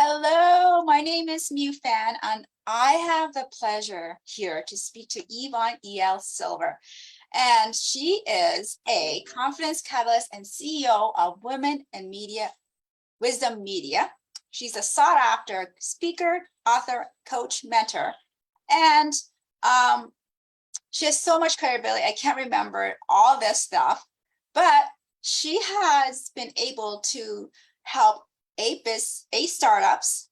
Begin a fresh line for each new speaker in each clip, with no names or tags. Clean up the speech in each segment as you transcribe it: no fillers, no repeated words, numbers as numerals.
Hello, my name is Fan, and I have the pleasure here to speak to Yvonne E.L. Silver. And she is a confidence catalyst and CEO of Women in Media, Wisdom Media. She's a sought after speaker, author, coach, mentor, and she has so much credibility. I can't remember all this stuff, but she has been able to help eight startups.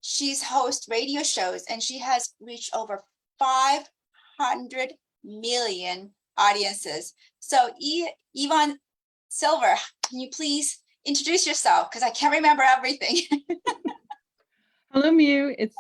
She's hosted radio shows, and she has reached over 500 million audiences. So Yvonne Silver, can you please introduce yourself? Because I can't remember everything.
Hello, Mew. It's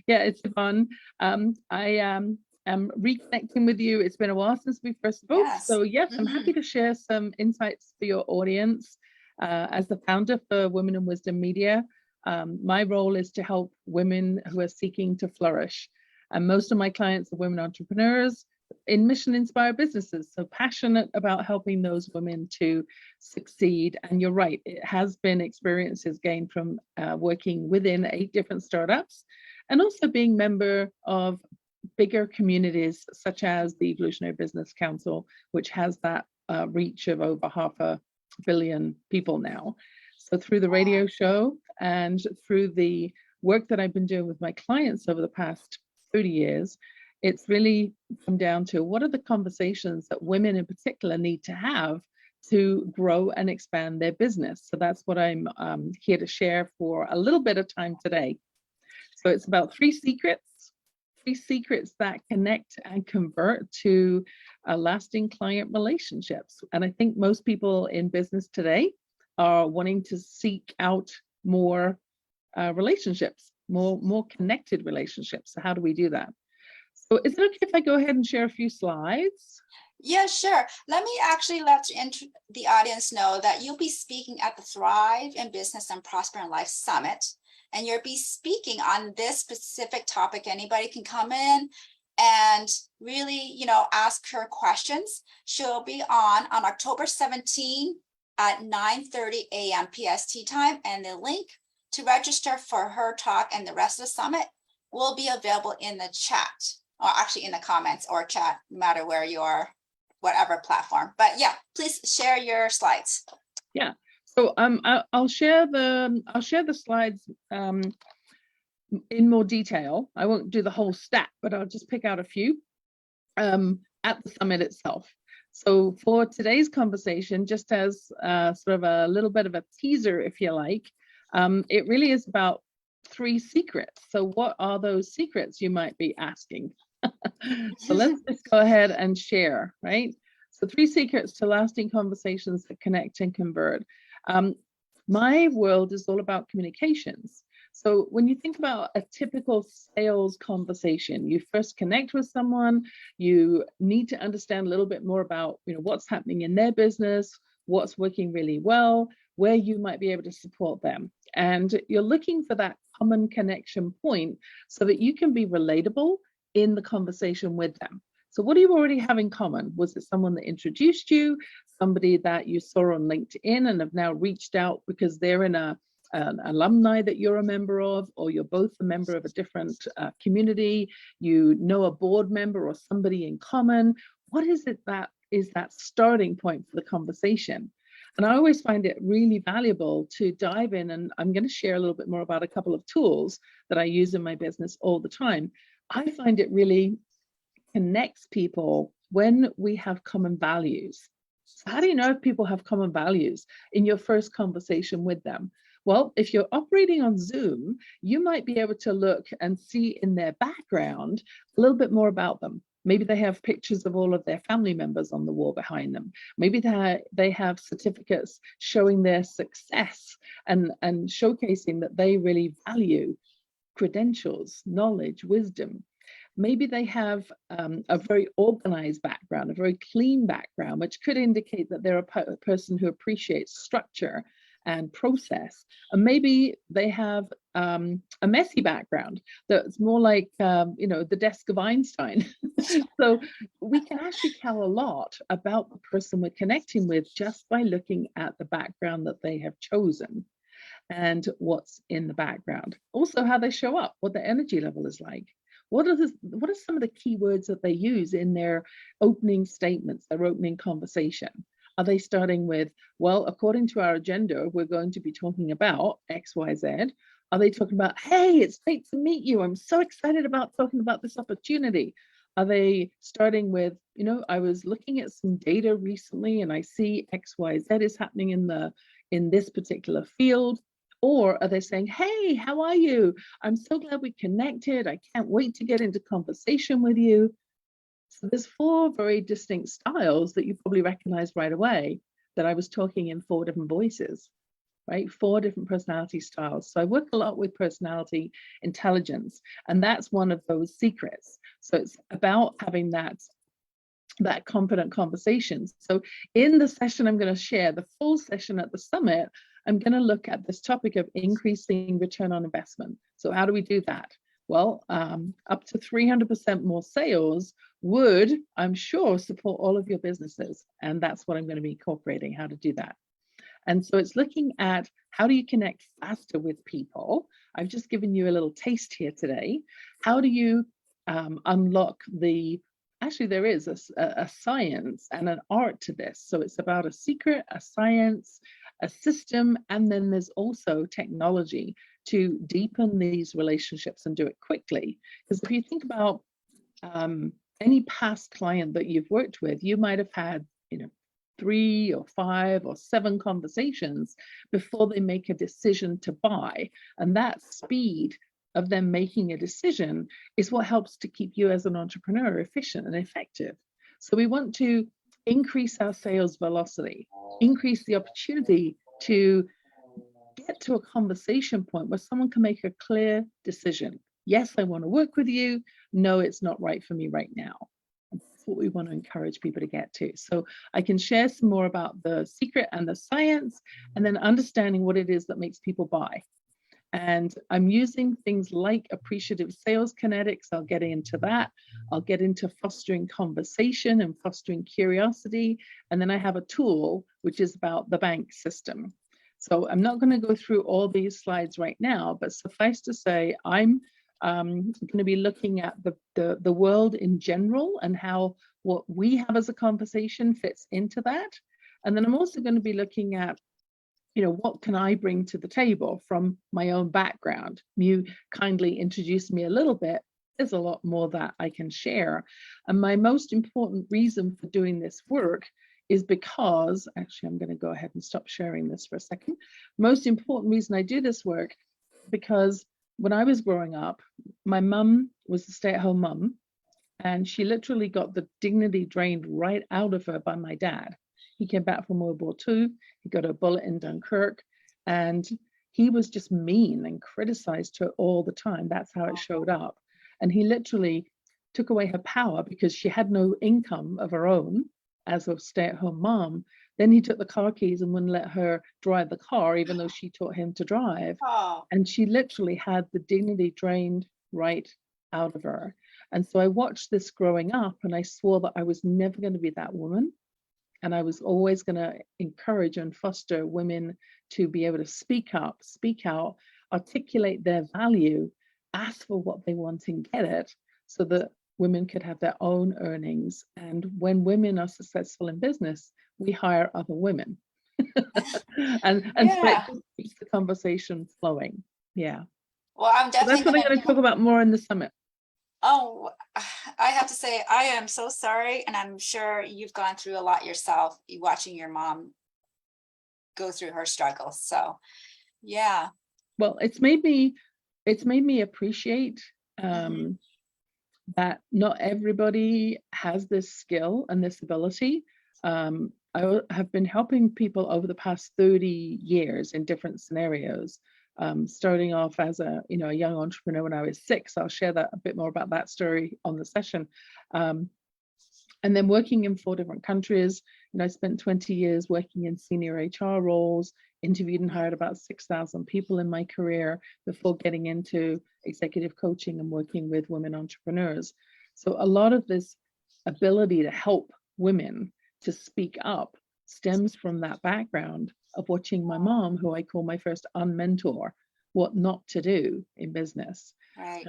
it's Yvonne. I am reconnecting with you. It's been a while since we first spoke.
Yes.
So yes, I'm happy to share some insights for your audience. As the founder for Women in Wisdom Media, my role is to help women who are seeking to flourish. And most of my clients are women entrepreneurs in mission-inspired businesses, so passionate about helping those women to succeed. And you're right, it has been experiences gained from working within 8 different startups, and also being member of bigger communities such as the Evolutionary Business Council, which has that reach of over 500 million people now. So through the radio show and through the work that I've been doing with my clients over the past 30 years, it's really come down to what are the conversations that women in particular need to have to grow and expand their business. So that's what I'm here to share for a little bit of time today. So it's about 3 secrets that connect and convert to lasting client relationships. And I think most people in business today are wanting to seek out more relationships, more connected relationships. So how do we do that? So is it okay if I go ahead and share a few slides?
Yeah, sure. Let me actually let the audience know that you'll be speaking at the Thrive in Business and Prosper in Life Summit. And you'll be speaking on this specific topic. Anybody can come in and really, ask her questions. She'll be on October 17 at 9:30 a.m. PST time. And the link to register for her talk and the rest of the summit will be available in the chat, or actually in the comments or chat, no matter where you are, whatever platform. But yeah, please share your slides.
Yeah. So I'll share the slides in more detail. I won't do the whole stack, but I'll just pick out a few at the summit itself. So for today's conversation, just as sort of a little bit of a teaser, if you like, it really is about 3 secrets. So what are those secrets, you might be asking? So let's just go ahead and share, right? So 3 secrets to lasting conversations that connect and convert. My world is all about communications. So when you think about a typical sales conversation, you first connect with someone, you need to understand a little bit more about, what's happening in their business, what's working really well, where you might be able to support them. And you're looking for that common connection point so that you can be relatable in the conversation with them. So what do you already have in common? Was it someone that introduced you, somebody that you saw on LinkedIn and have now reached out because they're in an alumni that you're a member of, or you're both a member of a different community, you know a board member or somebody in common? What is it that is that starting point for the conversation? And I always find it really valuable to dive in, and I'm going to share a little bit more about a couple of tools that I use in my business all the time. I find it really connects people when we have common values. So how do you know if people have common values in your first conversation with them? Well, if you're operating on Zoom, you might be able to look and see in their background a little bit more about them. Maybe they have pictures of all of their family members on the wall behind them. Maybe they have certificates showing their success and showcasing that they really value credentials, knowledge, wisdom. Maybe they have a very organized background, a very clean background, which could indicate that they're a person who appreciates structure and process. And maybe they have a messy background that's more like, the desk of Einstein. So we can actually tell a lot about the person we're connecting with just by looking at the background that they have chosen. and what's in the background. Also, how they show up, what their energy level is like. What are some of the key words that they use in their opening statements, their opening conversation? Are they starting with, well, according to our agenda, we're going to be talking about X, Y, Z? Are they talking about, hey, it's great to meet you. I'm so excited about talking about this opportunity. Are they starting with, you know, I was looking at some data recently and I see X, Y, Z is happening in this particular field? Or are they saying, hey, how are you? I'm so glad we connected. I can't wait to get into conversation with you. So there's 4 very distinct styles that you probably recognize right away, that I was talking in 4 different voices, right? 4 different personality styles. So I work a lot with personality intelligence, and that's one of those secrets. So it's about having that confident conversations. So in the session I'm going to share, the full session at the summit, I'm going to look at this topic of increasing return on investment. So how do we do that? Well, up to 300% more sales would, I'm sure, support all of your businesses. And that's what I'm going to be incorporating, how to do that. And so it's looking at how do you connect faster with people. I've just given you a little taste here today. How do you unlock the, actually there is a science and an art to this. So it's about a secret, a science, a system, and then there's also technology to deepen these relationships and do it quickly. Because if you think about any past client that you've worked with, you might have had, you know, 3 or 5 or 7 conversations before they make a decision to buy. And that speed of them making a decision is what helps to keep you as an entrepreneur efficient and effective. So we want to increase our sales velocity, increase the opportunity to get to a conversation point where someone can make a clear decision. Yes, I want to work with you. No, it's not right for me right now. That's what we want to encourage people to get to. So I can share some more about the secret and the science, and then understanding what it is that makes people buy. And I'm using things like appreciative sales kinetics. I'll get into that. I'll get into fostering conversation and fostering curiosity. And then I have a tool, which is about the bank system. So I'm not going to go through all these slides right now, but suffice to say, I'm going to be looking at the world in general and how what we have as a conversation fits into that. And then I'm also going to be looking at, you know, what can I bring to the table from my own background? You kindly introduced me a little bit. There's a lot more that I can share. And my most important reason for doing this work is because, actually, I'm going to go ahead and stop sharing this for a second. Most important reason I do this work, because when I was growing up, my mum was a stay-at-home mum, and she literally got the dignity drained right out of her by my dad. He came back from World War II. He got a bullet in Dunkirk, and he was just mean and criticized her all the time. That's how it showed up. And he literally took away her power because she had no income of her own as a stay-at-home mom. Then he took the car keys and wouldn't let her drive the car, even though she taught him to drive. And she literally had the dignity drained right out of her. And so I watched this growing up, and I swore that I was never going to be that woman. And I was always going to encourage and foster women to be able to speak up, speak out, articulate their value, ask for what they want and get it, so that women could have their own earnings. And when women are successful in business, we hire other women. and so it keeps the conversation flowing. Yeah.
Well, I'm
So
definitely
that's what I'm going to talk about more in the summit.
Oh, I have to say, I am so sorry. And I'm sure you've gone through a lot yourself, watching your mom go through her struggles. So, yeah.
Well, it's made me appreciate that not everybody has this skill and this ability. I have been helping people over the past 30 years in different scenarios. Starting off as a young entrepreneur when I was 6. I'll share that a bit more about that story on the session. And then working in 4 different countries. I spent 20 years working in senior HR roles, interviewed and hired about 6,000 people in my career before getting into executive coaching and working with women entrepreneurs. So a lot of this ability to help women to speak up stems from that background of watching my mom, who I call my first unmentor, what not to do in business,
Right.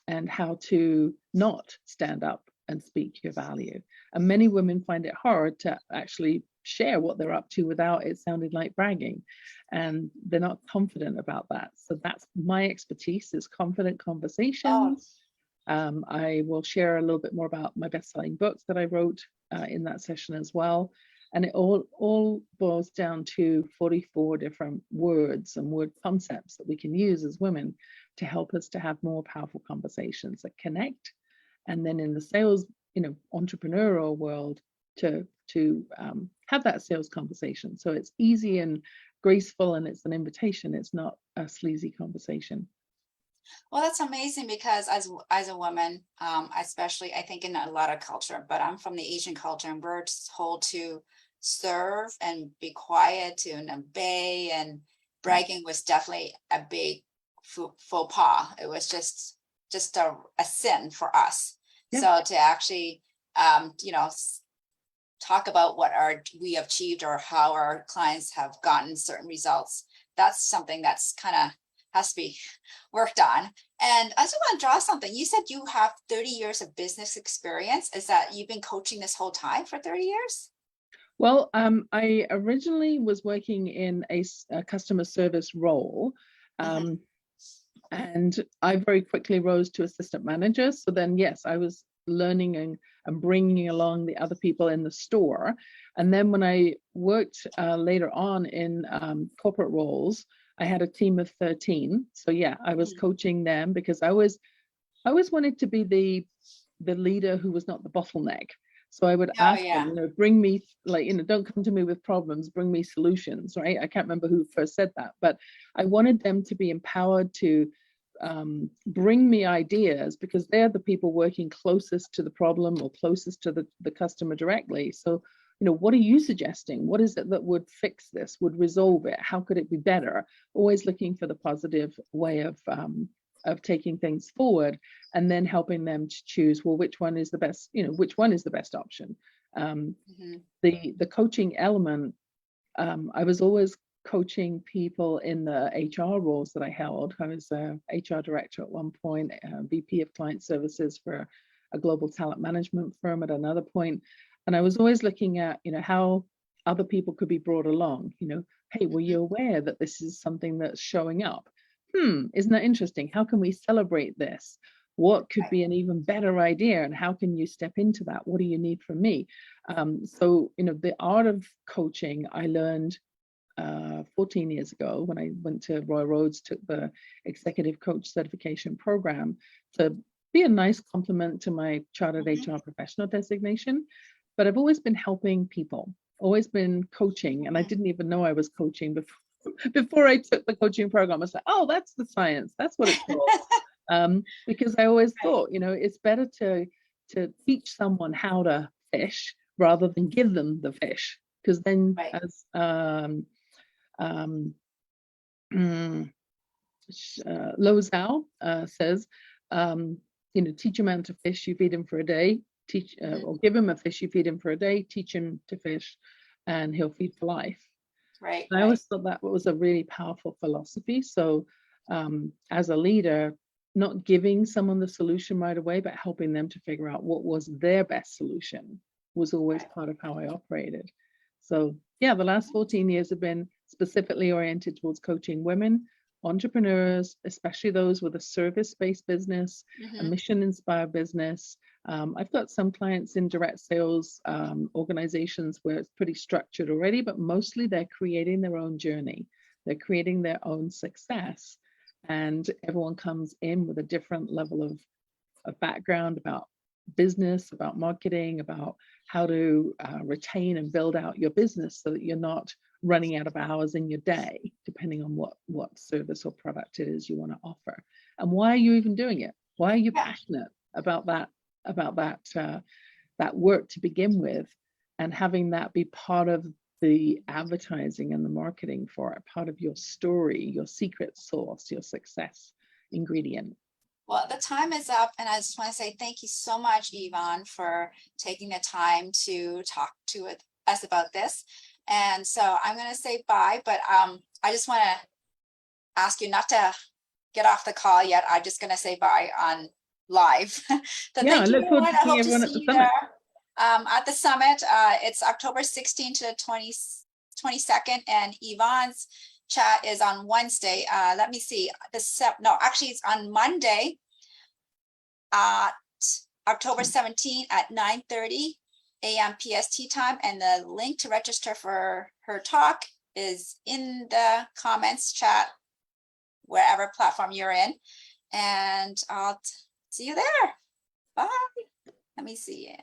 and how to not stand up and speak your value. And many women find it hard to actually share what they're up to without it sounding like bragging, and they're not confident about that. So that's my expertise, is confident
Oh,
conversations. I will share a little bit more about my best-selling books that I wrote in that session as well. And it all boils down to 44 different words and word concepts that we can use as women to help us to have more powerful conversations that connect. And then in the sales, entrepreneurial world, to have that sales conversation. So it's easy and graceful, and it's an invitation. It's not a sleazy conversation.
well, that's amazing, because as a woman, especially I think in a lot of culture, but I'm from the Asian culture, and we're told to serve and be quiet to and obey, and bragging was definitely a big faux pas. It was just a sin for us.
Yeah.
So to actually talk about what we have achieved, or how our clients have gotten certain results, that's something that's kind of has to be worked on. And I just want to draw something. You said you have 30 years of business experience. Is that you've been coaching this whole time for 30 years?
Well, I originally was working in a customer service role, and I very quickly rose to assistant manager. So then, yes, I was learning and bringing along the other people in the store. And then when I worked later on in corporate roles, I had a team of 13. So yeah, I was coaching them, because I always wanted to be the leader who was not the bottleneck. So I would ask them, bring me, don't come to me with problems, bring me solutions, right? I can't remember who first said that, but I wanted them to be empowered to bring me ideas, because they're the people working closest to the problem or closest to the customer directly. So, what are you suggesting? What is it that would fix this, would resolve it? How could it be better? Always looking for the positive way of taking things forward, and then helping them to choose, well, which one is the best, which one is the best option. The coaching element, I was always coaching people in the HR roles that I held. I was a HR director at one point, VP of client services for a global talent management firm at another point. And I was always looking at, how other people could be brought along. Hey, were you aware that this is something that's showing up? Isn't that interesting? How can we celebrate this? What could be an even better idea? And how can you step into that? What do you need from me? So, the art of coaching, I learned 14 years ago when I went to Royal Roads, took the executive coach certification program to be a nice complement to my chartered HR professional designation. But I've always been helping people, always been coaching, and I didn't even know I was coaching before I took the coaching program. I was like, oh, that's the science, that's what it's called. Because I always thought, it's better to teach someone how to fish rather than give them the fish, because then as Lozao says, teach a man to fish, you feed him for a day, or give him a fish, you feed him for a day, teach him to fish, and he'll feed for life.
Right.
I always thought that was a really powerful philosophy. So as a leader, not giving someone the solution right away, but helping them to figure out what was their best solution was always part of how I operated. So yeah, the last 14 years have been specifically oriented towards coaching women, entrepreneurs, especially those with a service-based business, a mission-inspired business. I've got some clients in direct sales organizations where it's pretty structured already, but mostly they're creating their own journey. They're creating their own success. And everyone comes in with a different level of background about business, about marketing, about how to retain and build out your business so that you're not running out of hours in your day, depending on what service or product it is you want to offer. And why are you even doing it? Why are you passionate about that work to begin with, and having that be part of the advertising and the marketing for it, part of your story, your secret sauce, your success ingredient.
Well, the time is up, and I just want to say thank you so much, Yvonne, for taking the time to talk to us about this. And so I'm gonna say bye, but I just want to ask you not to get off the call yet. I'm just gonna say bye on live. So
Yeah, I
thank you,
look forward
everyone.
to
I
seeing
hope to
everyone at
see
the
you
summit.
there. At the summit, it's October 16th to 22nd, and Yvonne's chat is on Wednesday. Let me see, no, actually it's on Monday, October 17th at 9:30 a.m. PST time, and the link to register for her talk is in the comments chat, wherever platform you're in, and I'll see you there. Bye. Let me see.